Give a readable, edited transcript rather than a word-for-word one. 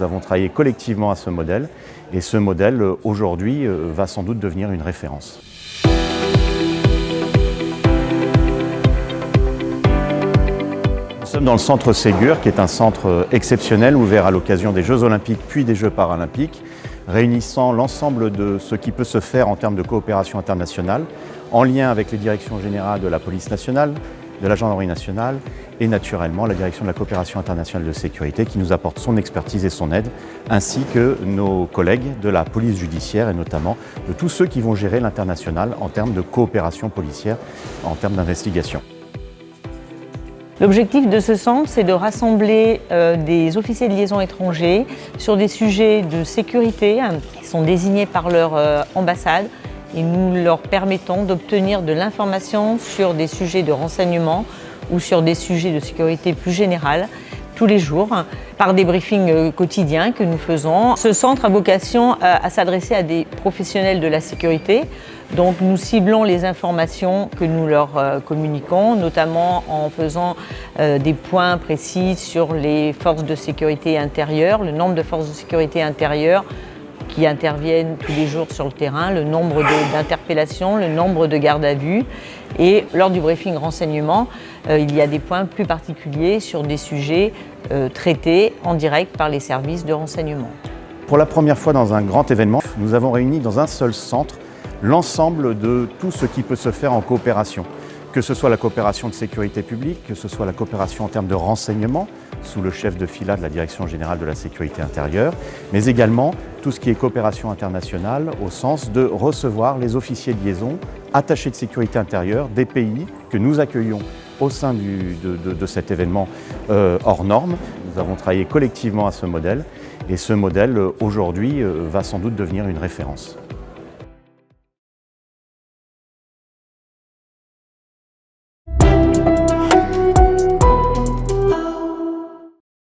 Nous avons travaillé collectivement à ce modèle et ce modèle, aujourd'hui, va sans doute devenir une référence. Nous sommes dans le centre Ségur, qui est un centre exceptionnel ouvert à l'occasion des Jeux Olympiques puis des Jeux Paralympiques, réunissant l'ensemble de ce qui peut se faire en termes de coopération internationale, en lien avec les directions générales de la police nationale, de la gendarmerie nationale et naturellement la direction de la coopération internationale de sécurité qui nous apporte son expertise et son aide, ainsi que nos collègues de la police judiciaire et notamment de tous ceux qui vont gérer l'international en termes de coopération policière, en termes d'investigation. L'objectif de ce centre, c'est de rassembler des officiers de liaison étrangers sur des sujets de sécurité qui sont désignés par leur ambassade et nous leur permettons d'obtenir de l'information sur des sujets de renseignement ou sur des sujets de sécurité plus générale tous les jours par des briefings quotidiens que nous faisons. Ce centre a vocation à s'adresser à des professionnels de la sécurité. Donc nous ciblons les informations que nous leur communiquons, notamment en faisant des points précis sur les forces de sécurité intérieure, le nombre de forces de sécurité intérieure qui interviennent tous les jours sur le terrain, le nombre d'interpellations, le nombre de gardes à vue. Et lors du briefing renseignement, il y a des points plus particuliers sur des sujets traités en direct par les services de renseignement. Pour la première fois dans un grand événement, nous avons réuni dans un seul centre l'ensemble de tout ce qui peut se faire en coopération, que ce soit la coopération de sécurité publique, que ce soit la coopération en termes de renseignement, sous le chef de fila de la Direction générale de la sécurité intérieure, mais également tout ce qui est coopération internationale au sens de recevoir les officiers de liaison attachés de sécurité intérieure des pays que nous accueillons au sein de cet événement hors norme. Nous avons travaillé collectivement à ce modèle et ce modèle aujourd'hui va sans doute devenir une référence.